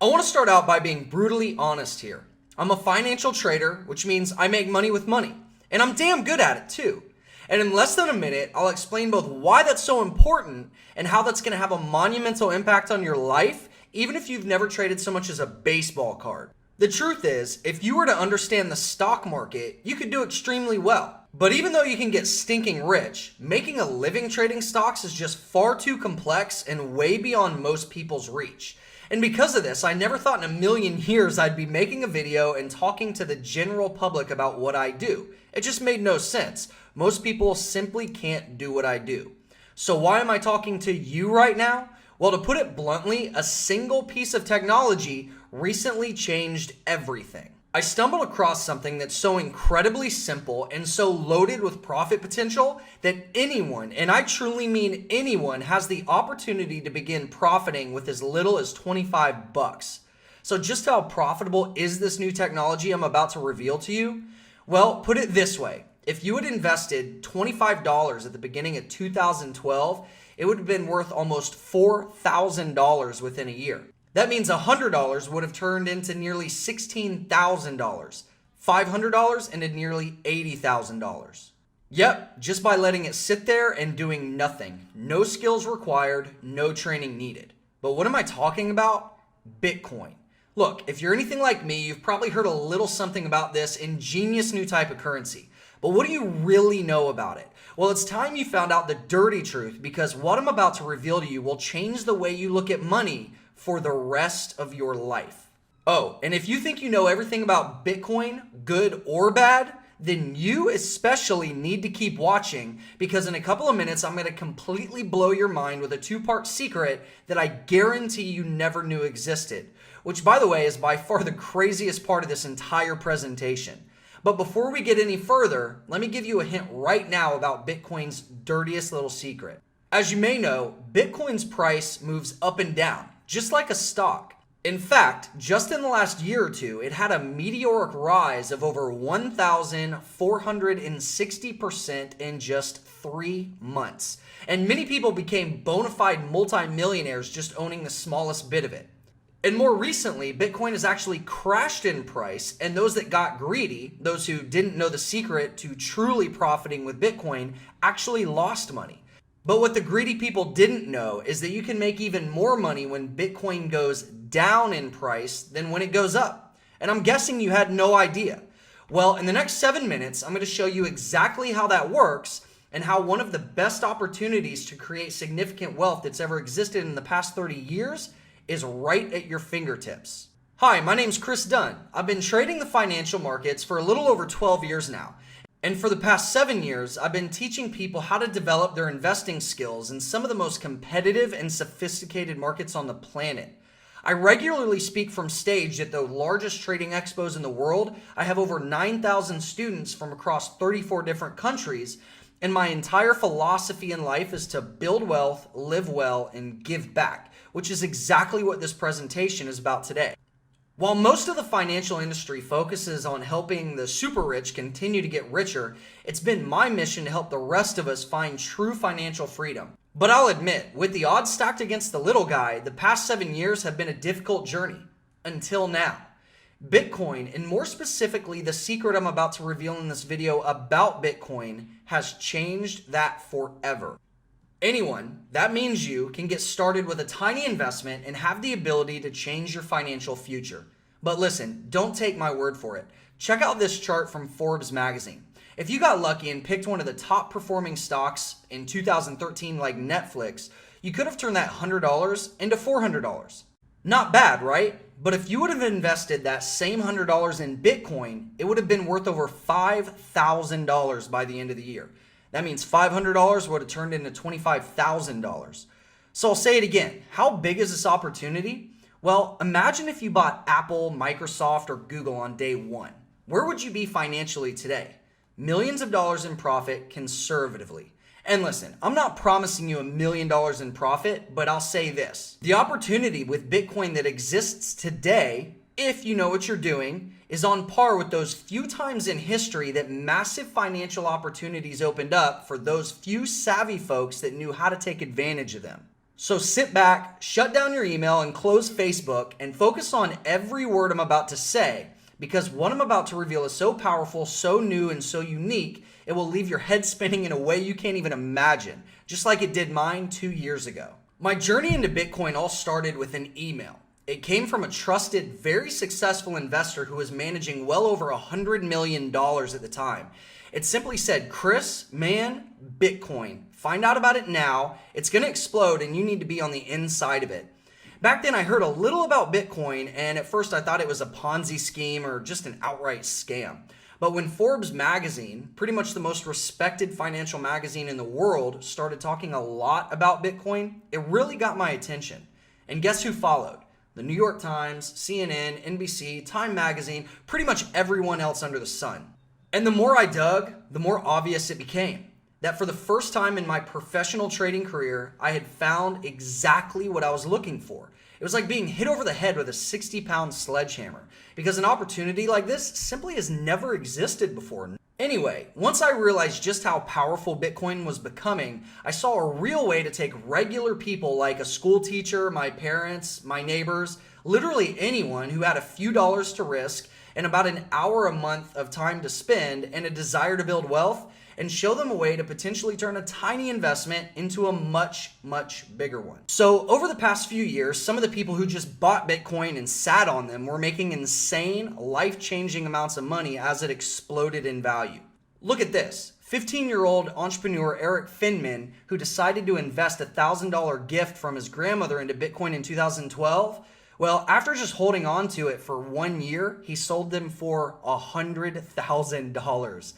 I want to start out by being brutally honest here. I'm a financial trader, which means I make money with money, and I'm damn good at it too. And in less than a minute, I'll explain both why that's so important and how that's going to have a monumental impact on your life, even if you've never traded so much as a baseball card. The truth is, if you were to understand the stock market, you could do extremely well. But even though you can get stinking rich, making a living trading stocks is just far too complex and way beyond most people's reach. And because of this, I never thought in a million years I'd be making a video and talking to the general public about what I do. It just made no sense. Most people simply can't do what I do. So why am I talking to you right now? Well, to put it bluntly, a single piece of technology recently changed everything. I stumbled across something that's so incredibly simple and so loaded with profit potential that anyone, and I truly mean anyone, has the opportunity to begin profiting with as little as 25 bucks. So just how profitable is this new technology I'm about to reveal to you? Well, put it this way. If you had invested $25 at the beginning of 2012, it would have been worth almost $4,000 within a year. That means $100 would have turned into nearly $16,000, $500 into nearly $80,000. Yep, just by letting it sit there and doing nothing. No skills required, no training needed. But what am I talking about? Bitcoin. Look, if you're anything like me, you've probably heard a little something about this ingenious new type of currency. But what do you really know about it? Well, it's time you found out the dirty truth, because what I'm about to reveal to you will change the way you look at money for the rest of your life. Oh, and if you think you know everything about Bitcoin, good or bad, then you especially need to keep watching, because in a couple of minutes, I'm going to completely blow your mind with a two-part secret that I guarantee you never knew existed, which, by the way, is by far the craziest part of this entire presentation. But before we get any further, let me give you a hint right now about Bitcoin's dirtiest little secret. As you may know, Bitcoin's price moves up and down, just like a stock. In fact, just in the last year or two, it had a meteoric rise of over 1,460% in just 3 months. And many people became bona fide multimillionaires just owning the smallest bit of it. And more recently, Bitcoin has actually crashed in price, and those that got greedy, those who didn't know the secret to truly profiting with Bitcoin, actually lost money. But what the greedy people didn't know is that you can make even more money when Bitcoin goes down in price than when it goes up. And I'm guessing you had no idea. Well, in the next 7 minutes, I'm going to show you exactly how that works and how one of the best opportunities to create significant wealth that's ever existed in the past 30 years is right at your fingertips. Hi, my name's Chris Dunn. I've been trading the financial markets for a little over 12 years now. And for the past 7 years, I've been teaching people how to develop their investing skills in some of the most competitive and sophisticated markets on the planet. I regularly speak from stage at the largest trading expos in the world. I have over 9,000 students from across 34 different countries, and my entire philosophy in life is to build wealth, live well, and give back, which is exactly what this presentation is about today. While most of the financial industry focuses on helping the super rich continue to get richer, it's been my mission to help the rest of us find true financial freedom. But I'll admit, with the odds stacked against the little guy, the past 7 years have been a difficult journey. Until now. Bitcoin, and more specifically the secret I'm about to reveal in this video about Bitcoin, has changed that forever. Anyone, that means you, can get started with a tiny investment and have the ability to change your financial future. But listen, don't take my word for it. Check out this chart from Forbes magazine. If you got lucky and picked one of the top performing stocks in 2013 like Netflix, you could have turned that $100 into $400. Not bad, right? But if you would have invested that same $100 in Bitcoin, it would have been worth over $5,000 by the end of the year. That means $500 would have turned into $25,000. So I'll say it again. How big is this opportunity? Well, imagine if you bought Apple, Microsoft, or Google on day one. Where would you be financially today? Millions of dollars in profit conservatively. And listen, I'm not promising you $1 million in profit, but I'll say this. The opportunity with Bitcoin that exists today, if you know what you're doing, is on par with those few times in history that massive financial opportunities opened up for those few savvy folks that knew how to take advantage of them. So sit back, shut down your email, and close Facebook and focus on every word I'm about to say, because what I'm about to reveal is so powerful, so new, and so unique, it will leave your head spinning in a way you can't even imagine, just like it did mine 2 years ago. My journey into Bitcoin all started with an email. It came from a trusted, very successful investor who was managing well over $100 million at the time. It simply said, "Chris, man, Bitcoin. Find out about it now. It's going to explode and you need to be on the inside of it." Back then I heard a little about Bitcoin, and at first I thought it was a Ponzi scheme or just an outright scam. But when Forbes magazine, pretty much the most respected financial magazine in the world, started talking a lot about Bitcoin, it really got my attention. And guess who followed? The New York Times, CNN, NBC, Time Magazine, pretty much everyone else under the sun. And the more I dug, the more obvious it became that for the first time in my professional trading career, I had found exactly what I was looking for. It was like being hit over the head with a 60-pound sledgehammer, because an opportunity like this simply has never existed before. Anyway, once I realized just how powerful Bitcoin was becoming, I saw a real way to take regular people like a school teacher, my parents, my neighbors, literally anyone who had a few dollars to risk and about an hour a month of time to spend and a desire to build wealth, and show them a way to potentially turn a tiny investment into a much, much bigger one. So over the past few years, some of the people who just bought Bitcoin and sat on them were making insane, life-changing amounts of money as it exploded in value. Look at this. 15-year-old entrepreneur Eric Finman, who decided to invest a $1,000 gift from his grandmother into Bitcoin in 2012, well, after just holding on to it for 1 year, he sold them for $100,000.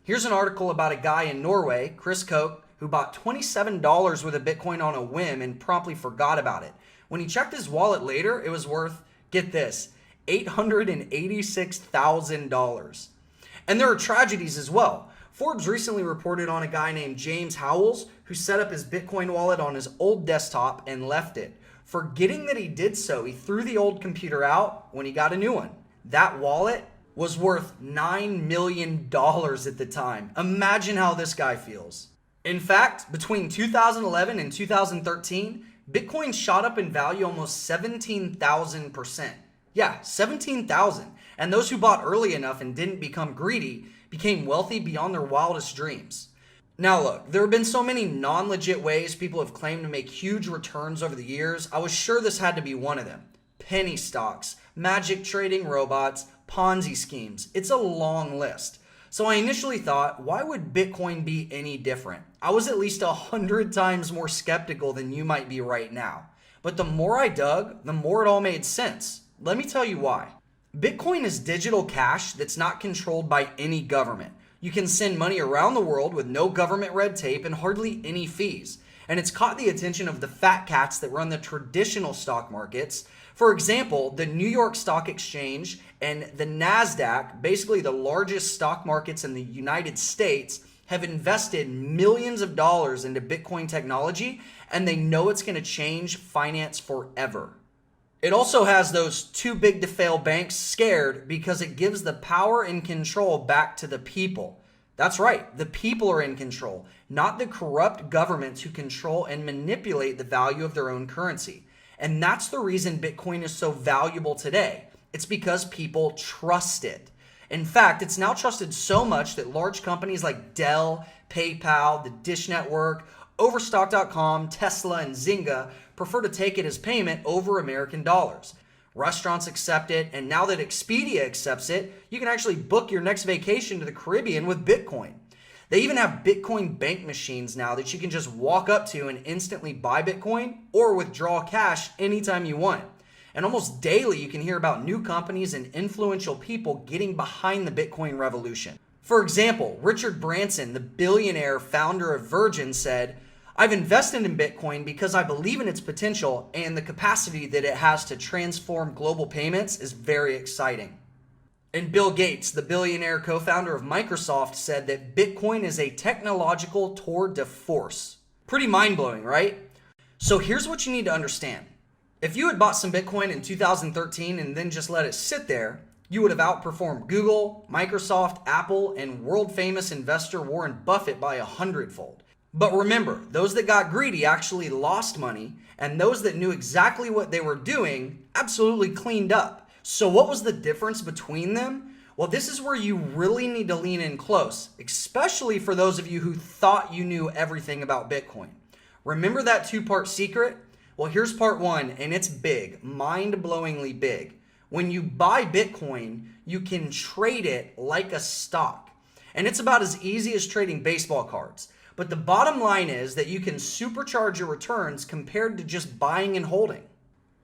Here's an article about a guy in Norway, Chris Koch, who bought $27 worth of Bitcoin on a whim and promptly forgot about it. When he checked his wallet later, it was worth, get this, $886,000. And there are tragedies as well. Forbes recently reported on a guy named James Howells who set up his Bitcoin wallet on his old desktop and left it. Forgetting that he did so, he threw the old computer out when he got a new one. That wallet was worth $9 million at the time. Imagine how this guy feels. In fact, between 2011 and 2013, Bitcoin shot up in value almost 17,000%. Yeah, 17,000. And those who bought early enough and didn't become greedy became wealthy beyond their wildest dreams. Now look, there have been so many non-legit ways people have claimed to make huge returns over the years. I was sure this had to be one of them. Penny stocks, magic trading robots, Ponzi schemes. It's a long list. So I initially thought, why would Bitcoin be any different? I was at least 100 times more skeptical than you might be right now. But the more I dug, the more it all made sense. Let me tell you why. Bitcoin is digital cash that's not controlled by any government. You can send money around the world with no government red tape and hardly any fees. And it's caught the attention of the fat cats that run the traditional stock markets. For example, the New York Stock Exchange and the NASDAQ, basically the largest stock markets in the United States, have invested millions of dollars into Bitcoin technology, and they know it's going to change finance forever. It also has those too big to fail banks scared because it gives the power and control back to the people. That's right, the people are in control, not the corrupt governments who control and manipulate the value of their own currency. And that's the reason Bitcoin is so valuable today. It's because people trust it. In fact, it's now trusted so much that large companies like Dell, PayPal, the Dish Network, Overstock.com, Tesla, and Zynga prefer to take it as payment over American dollars. Restaurants accept it, and now that Expedia accepts it, you can actually book your next vacation to the Caribbean with Bitcoin. They even have Bitcoin bank machines now that you can just walk up to and instantly buy Bitcoin or withdraw cash anytime you want. And almost daily you can hear about new companies and influential people getting behind the Bitcoin revolution. For example, Richard Branson, the billionaire founder of Virgin, said, "I've invested in Bitcoin because I believe in its potential, and the capacity that it has to transform global payments is very exciting." And Bill Gates, the billionaire co-founder of Microsoft, said that Bitcoin is a technological tour de force. Pretty mind-blowing, right? So here's what you need to understand. If you had bought some Bitcoin in 2013 and then just let it sit there, you would have outperformed Google, Microsoft, Apple, and world-famous investor Warren Buffett by 100-fold. But remember, those that got greedy actually lost money, and those that knew exactly what they were doing absolutely cleaned up. So what was the difference between them? Well, this is where you really need to lean in close, especially for those of you who thought you knew everything about Bitcoin. Remember that two-part secret? Well, here's part one, and it's big, mind-blowingly big. When you buy Bitcoin, you can trade it like a stock. And it's about as easy as trading baseball cards. But the bottom line is that you can supercharge your returns compared to just buying and holding.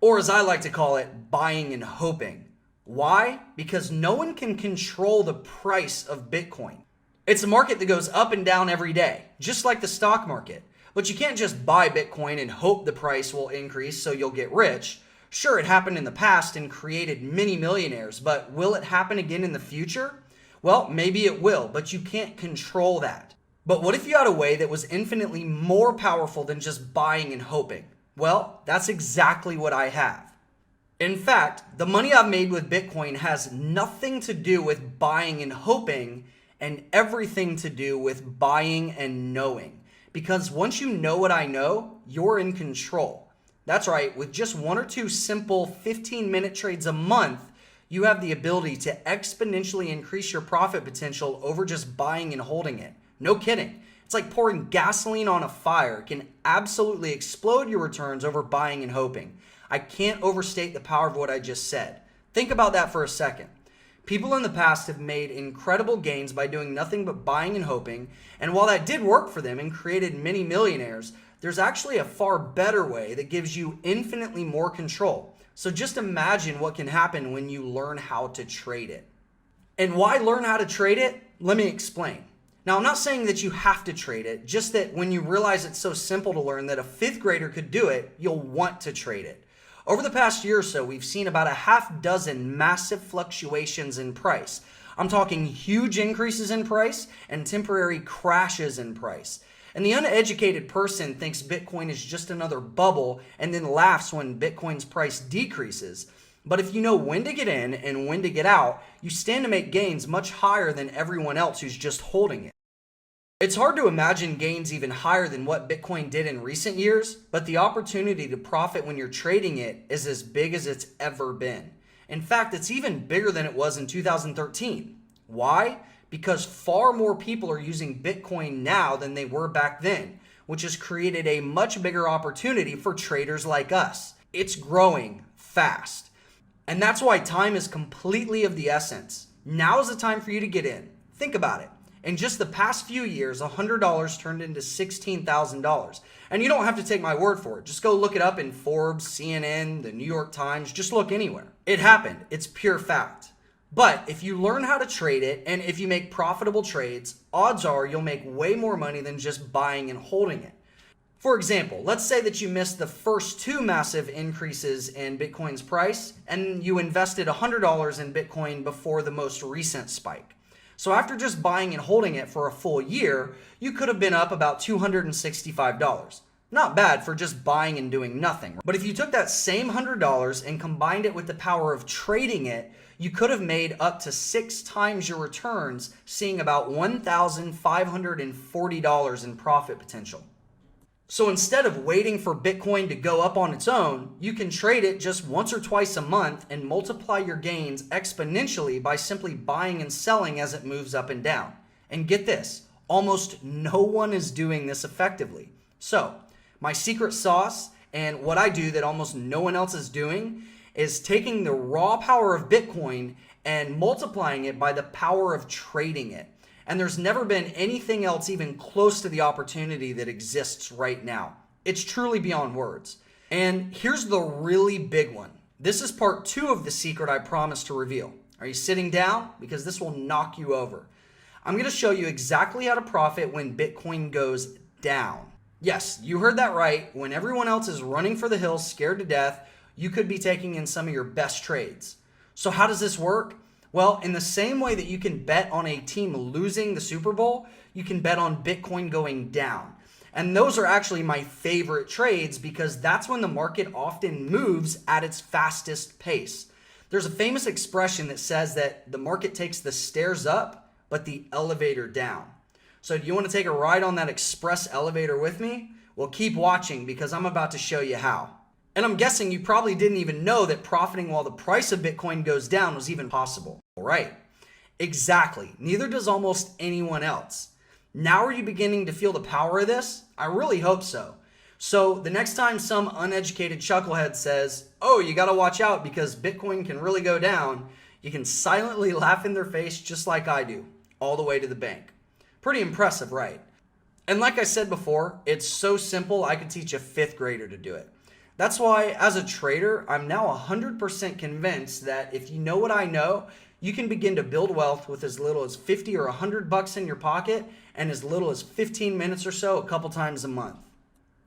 Or as I like to call it, buying and hoping. Why? Because no one can control the price of Bitcoin. It's a market that goes up and down every day, just like the stock market. But you can't just buy Bitcoin and hope the price will increase so you'll get rich. Sure, it happened in the past and created many millionaires, but will it happen again in the future? Well, maybe it will, but you can't control that. But what if you had a way that was infinitely more powerful than just buying and hoping? Well, that's exactly what I have. In fact, the money I've made with Bitcoin has nothing to do with buying and hoping and everything to do with buying and knowing. Because once you know what I know, you're in control. That's right, with just one or two simple 15-minute trades a month, you have the ability to exponentially increase your profit potential over just buying and holding it. No kidding. It's like pouring gasoline on a fire. It can absolutely explode your returns over buying and hoping. I can't overstate the power of what I just said. Think about that for a second. People in the past have made incredible gains by doing nothing but buying and hoping, and while that did work for them and created many millionaires, there's actually a far better way that gives you infinitely more control. So just imagine what can happen when you learn how to trade it. And why learn how to trade it? Let me explain. Now, I'm not saying that you have to trade it, just that when you realize it's so simple to learn that a fifth grader could do it, you'll want to trade it. Over the past year or so, we've seen about a half dozen massive fluctuations in price. I'm talking huge increases in price and temporary crashes in price. And the uneducated person thinks Bitcoin is just another bubble and then laughs when Bitcoin's price decreases. But if you know when to get in and when to get out, you stand to make gains much higher than everyone else who's just holding it. It's hard to imagine gains even higher than what Bitcoin did in recent years, but the opportunity to profit when you're trading it is as big as it's ever been. In fact, it's even bigger than it was in 2013. Why? Because far more people are using Bitcoin now than they were back then, which has created a much bigger opportunity for traders like us. It's growing fast. And that's why time is completely of the essence. Now is the time for you to get in. Think about it. In just the past few years, $100 turned into $16,000. And you don't have to take my word for it. Just go look it up in Forbes, CNN, the New York Times. Just look anywhere. It happened. It's pure fact. But if you learn how to trade it, and if you make profitable trades, odds are you'll make way more money than just buying and holding it. For example, let's say that you missed the first two massive increases in Bitcoin's price, and you invested $100 in Bitcoin before the most recent spike. So after just buying and holding it for a full year, you could have been up about $265. Not bad for just buying and doing nothing. But if you took that same $100 and combined it with the power of trading it, you could have made up to 6 times your returns, seeing about $1,540 in profit potential. So instead of waiting for Bitcoin to go up on its own, you can trade it just once or twice a month and multiply your gains exponentially by simply buying and selling as it moves up and down. And get this, almost no one is doing this effectively. So, my secret sauce and what I do that almost no one else is doing is taking the raw power of Bitcoin and multiplying it by the power of trading it. And there's never been anything else even close to the opportunity that exists right now. It's truly beyond words. And here's the really big one. This is part 2 of the secret I promised to reveal. Are you sitting down? Because this will knock you over. I'm going to show you exactly how to profit when Bitcoin goes down. Yes, you heard that right. When everyone else is running for the hills, scared to death, you could be taking in some of your best trades. So how does this work? Well, in the same way that you can bet on a team losing the Super Bowl, you can bet on Bitcoin going down. And those are actually my favorite trades because that's when the market often moves at its fastest pace. There's a famous expression that says that the market takes the stairs up, but the elevator down. So do you want to take a ride on that express elevator with me? Well, keep watching because I'm about to show you how. And I'm guessing you probably didn't even know that profiting while the price of Bitcoin goes down was even possible. Right? Exactly. Neither does almost anyone else. Now are you beginning to feel the power of this? I really hope so. So the next time some uneducated chucklehead says, oh, you got to watch out because Bitcoin can really go down, you can silently laugh in their face just like I do, all the way to the bank. Pretty impressive, right? And like I said before, it's so simple I could teach a 5th grader to do it. That's why, as a trader, I'm now 100% convinced that if you know what I know, you can begin to build wealth with as little as 50 or 100 bucks in your pocket and as little as 15 minutes or so a couple times a month.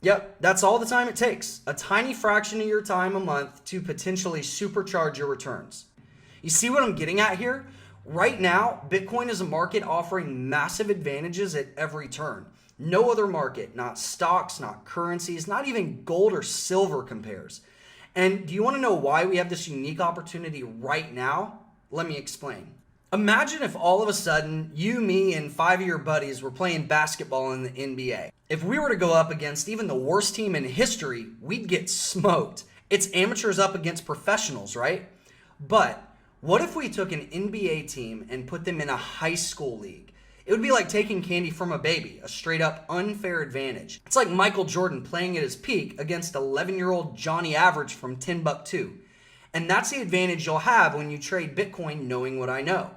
Yep, that's all the time it takes. A tiny fraction of your time a month to potentially supercharge your returns. You see what I'm getting at here? Right now, Bitcoin is a market offering massive advantages at every turn. No other market, not stocks, not currencies, not even gold or silver compares. And do you want to know why we have this unique opportunity right now? Let me explain. Imagine if all of a sudden you, me, and 5 of your buddies were playing basketball in the NBA. If we were to go up against even the worst team in history, we'd get smoked. It's amateurs up against professionals, right? But what if we took an NBA team and put them in a high school league? It would be like taking candy from a baby, a straight up unfair advantage. It's like Michael Jordan playing at his peak against 11-year-old Johnny Average from Timbuktu. And that's the advantage you'll have when you trade Bitcoin knowing what I know.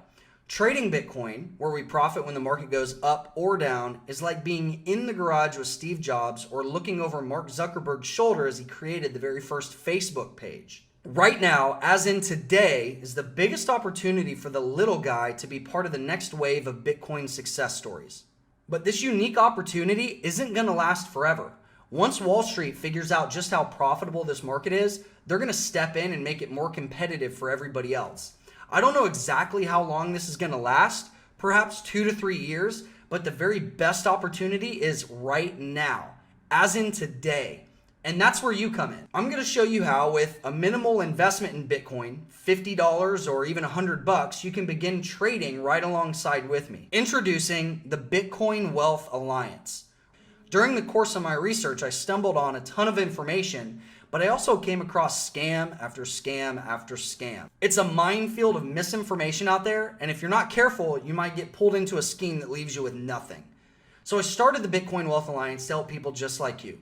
Trading Bitcoin, where we profit when the market goes up or down, is like being in the garage with Steve Jobs or looking over Mark Zuckerberg's shoulder as he created the very first Facebook page. Right now, as in today, is the biggest opportunity for the little guy to be part of the next wave of Bitcoin success stories. But this unique opportunity isn't going to last forever. Once Wall Street figures out just how profitable this market is, they're going to step in and make it more competitive for everybody else. I don't know exactly how long this is going to last, perhaps 2 to 3 years, but the very best opportunity is right now, as in today. And that's where you come in. I'm going to show you how with a minimal investment in Bitcoin, $50 or even $100, you can begin trading right alongside with me. Introducing the Bitcoin Wealth Alliance. During the course of my research, I stumbled on a ton of information, but I also came across scam after scam after scam. It's a minefield of misinformation out there, and if you're not careful, you might get pulled into a scheme that leaves you with nothing. So I started the Bitcoin Wealth Alliance to help people just like you.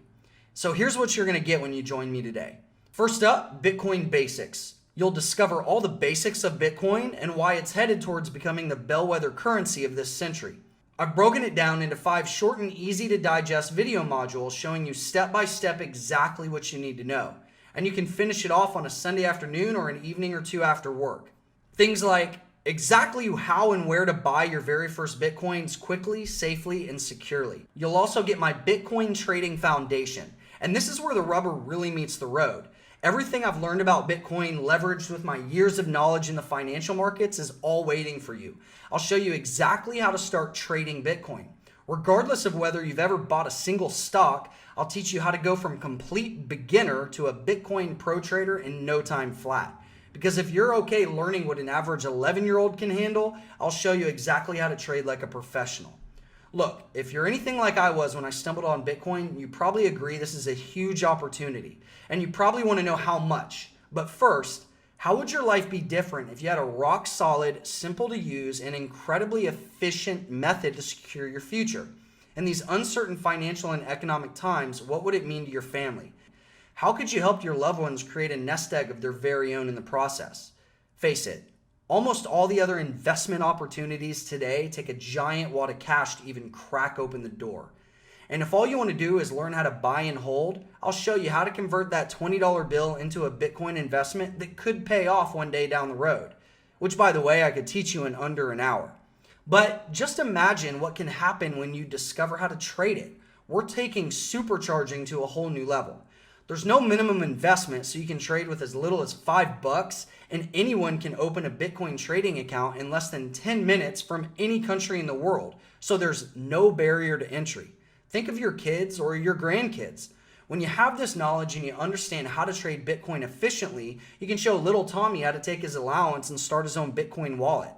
So here's what you're going to get when you join me today. First up, Bitcoin Basics. You'll discover all the basics of Bitcoin and why it's headed towards becoming the bellwether currency of this century. I've broken it down into 5 short and easy to digest video modules showing you step by step exactly what you need to know. And you can finish it off on a Sunday afternoon or an evening or two after work. Things like exactly how and where to buy your very first Bitcoins quickly, safely, and securely. You'll also get my Bitcoin Trading Foundation. And this is where the rubber really meets the road. Everything I've learned about Bitcoin leveraged with my years of knowledge in the financial markets is all waiting for you. I'll show you exactly how to start trading Bitcoin. Regardless of whether you've ever bought a single stock, I'll teach you how to go from complete beginner to a Bitcoin pro trader in no time flat. Because if you're okay learning what an average 11-year-old can handle, I'll show you exactly how to trade like a professional. Look, if you're anything like I was when I stumbled on Bitcoin, you probably agree this is a huge opportunity. And you probably want to know how much. But first, how would your life be different if you had a rock solid, simple to use, and incredibly efficient method to secure your future? In these uncertain financial and economic times, what would it mean to your family? How could you help your loved ones create a nest egg of their very own in the process? Face it. Almost all the other investment opportunities today take a giant wad of cash to even crack open the door. And if all you want to do is learn how to buy and hold, I'll show you how to convert that $20 bill into a Bitcoin investment that could pay off one day down the road. Which, by the way, I could teach you in under an hour. But just imagine what can happen when you discover how to trade it. We're taking supercharging to a whole new level. There's no minimum investment, so you can trade with as little as $5, and anyone can open a Bitcoin trading account in less than 10 minutes from any country in the world. So there's no barrier to entry. Think of your kids or your grandkids. When you have this knowledge and you understand how to trade Bitcoin efficiently, you can show little Tommy how to take his allowance and start his own Bitcoin wallet.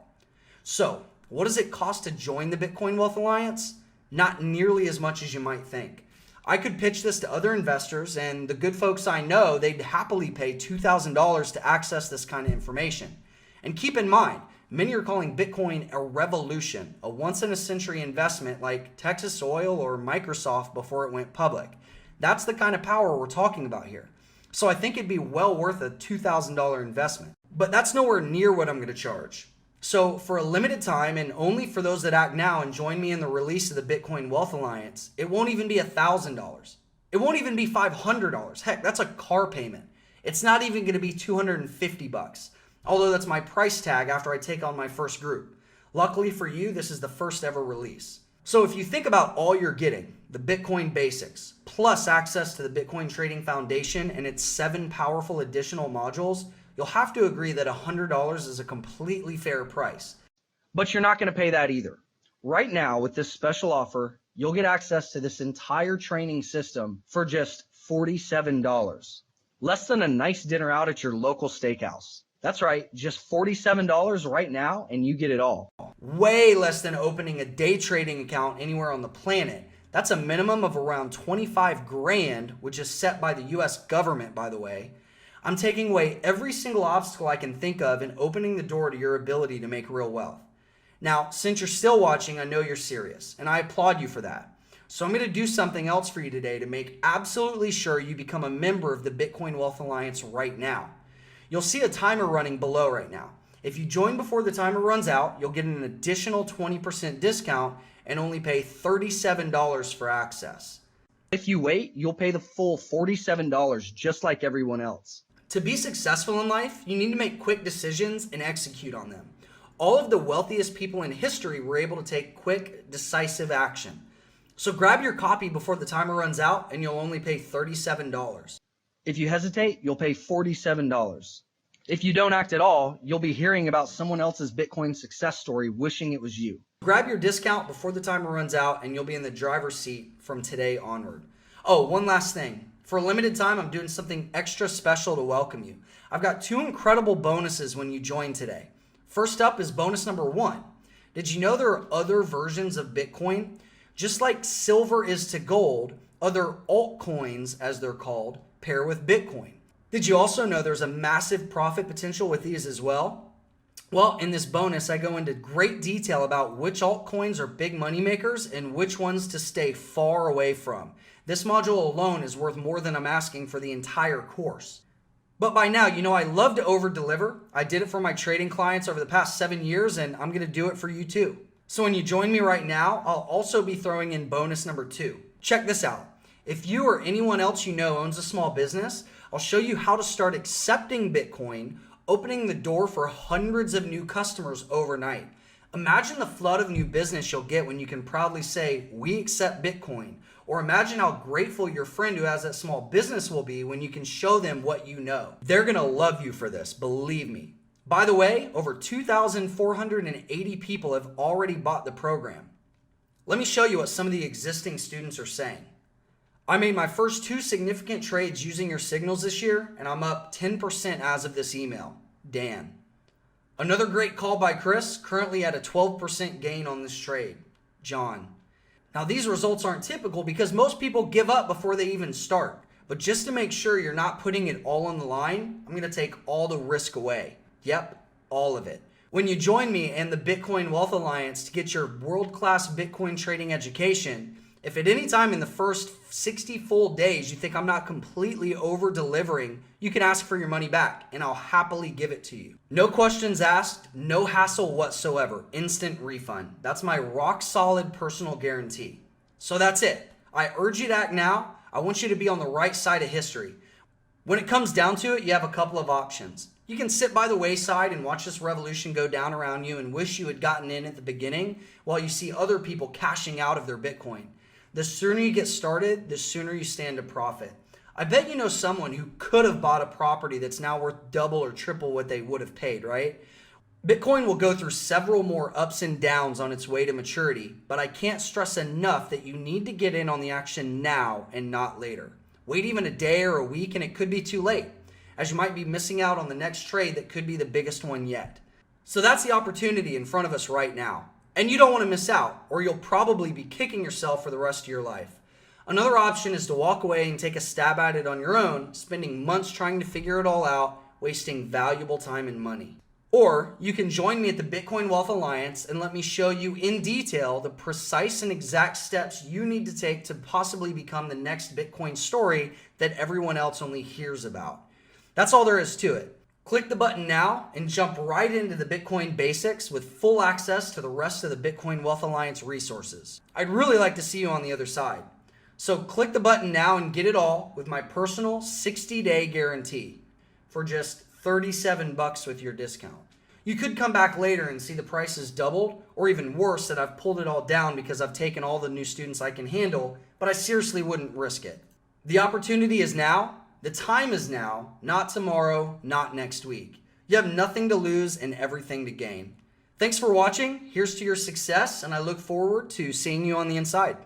So, what does it cost to join the Bitcoin Wealth Alliance? Not nearly as much as you might think. I could pitch this to other investors, and the good folks I know, they'd happily pay $2,000 to access this kind of information. And keep in mind, many are calling Bitcoin a revolution, a once-in-a-century investment like Texas Oil or Microsoft before it went public. That's the kind of power we're talking about here. So I think it'd be well worth a $2,000 investment. But that's nowhere near what I'm going to charge. So for a limited time, and only for those that act now and join me in the release of the Bitcoin Wealth Alliance, it won't even be $1,000. It won't even be $500. Heck, that's a car payment. It's not even going to be $250. Although that's my price tag after I take on my first group. Luckily for you, this is the first ever release. So if you think about all you're getting, the Bitcoin basics, plus access to the Bitcoin Trading Foundation and its 7 powerful additional modules, you'll have to agree that $100 is a completely fair price. But you're not going to pay that either. Right now, with this special offer, you'll get access to this entire training system for just $47. Less than a nice dinner out at your local steakhouse. That's right, just $47 right now, and you get it all. Way less than opening a day trading account anywhere on the planet. That's a minimum of around 25 grand, which is set by the US government, by the way. I'm taking away every single obstacle I can think of and opening the door to your ability to make real wealth. Now, since you're still watching, I know you're serious, and I applaud you for that. So I'm going to do something else for you today to make absolutely sure you become a member of the Bitcoin Wealth Alliance right now. You'll see a timer running below right now. If you join before the timer runs out, you'll get an additional 20% discount and only pay $37 for access. If you wait, you'll pay the full $47 just like everyone else. To be successful in life, you need to make quick decisions and execute on them. All of the wealthiest people in history were able to take quick, decisive action. So grab your copy before the timer runs out and you'll only pay $37. If you hesitate, you'll pay $47. If you don't act at all, you'll be hearing about someone else's Bitcoin success story wishing it was you. Grab your discount before the timer runs out and you'll be in the driver's seat from today onward. Oh, one last thing. For a limited time, I'm doing something extra special to welcome you. I've got 2 incredible bonuses when you join today. First up is bonus number 1. Did you know there are other versions of Bitcoin? Just like silver is to gold, other altcoins, as they're called, pair with Bitcoin. Did you also know there's a massive profit potential with these as well? Well, in this bonus, I go into great detail about which altcoins are big money makers and which ones to stay far away from. This module alone is worth more than I'm asking for the entire course. But by now, you know I love to over-deliver. I did it for my trading clients over the past 7 years, and I'm going to do it for you too. So when you join me right now, I'll also be throwing in bonus number 2. Check this out. If you or anyone else you know owns a small business, I'll show you how to start accepting Bitcoin, opening the door for hundreds of new customers overnight. Imagine the flood of new business you'll get when you can proudly say, "We accept Bitcoin." Or imagine how grateful your friend who has that small business will be when you can show them what you know. They're going to love you for this, believe me. By the way, over 2,480 people have already bought the program. Let me show you what some of the existing students are saying. I made my first 2 significant trades using your signals this year, and I'm up 10% as of this email. Dan. Another great call by Chris, currently at a 12% gain on this trade. John. Now these results aren't typical because most people give up before they even start. But just to make sure you're not putting it all on the line, I'm going to take all the risk away. Yep, all of it. When you join me and the Bitcoin Wealth Alliance to get your world-class Bitcoin trading education, if at any time in the first 60 full days you think I'm not completely over-delivering, you can ask for your money back and I'll happily give it to you. No questions asked, no hassle whatsoever, instant refund. That's my rock-solid personal guarantee. So that's it. I urge you to act now. I want you to be on the right side of history. When it comes down to it, you have a couple of options. You can sit by the wayside and watch this revolution go down around you and wish you had gotten in at the beginning while you see other people cashing out of their Bitcoin. The sooner you get started, the sooner you stand to profit. I bet you know someone who could have bought a property that's now worth double or triple what they would have paid, right? Bitcoin will go through several more ups and downs on its way to maturity, but I can't stress enough that you need to get in on the action now and not later. Wait even a day or a week and it could be too late, as you might be missing out on the next trade that could be the biggest one yet. So that's the opportunity in front of us right now. And you don't want to miss out, or you'll probably be kicking yourself for the rest of your life. Another option is to walk away and take a stab at it on your own, spending months trying to figure it all out, wasting valuable time and money. Or you can join me at the Bitcoin Wealth Alliance and let me show you in detail the precise and exact steps you need to take to possibly become the next Bitcoin story that everyone else only hears about. That's all there is to it. Click the button now and jump right into the Bitcoin basics with full access to the rest of the Bitcoin Wealth Alliance resources. I'd really like to see you on the other side. So click the button now and get it all with my personal 60-day guarantee for just $37 with your discount. You could come back later and see the prices doubled, or even worse, that I've pulled it all down because I've taken all the new students I can handle, but I seriously wouldn't risk it. The opportunity is now. The time is now, not tomorrow, not next week. You have nothing to lose and everything to gain. Thanks for watching. Here's to your success, and I look forward to seeing you on the inside.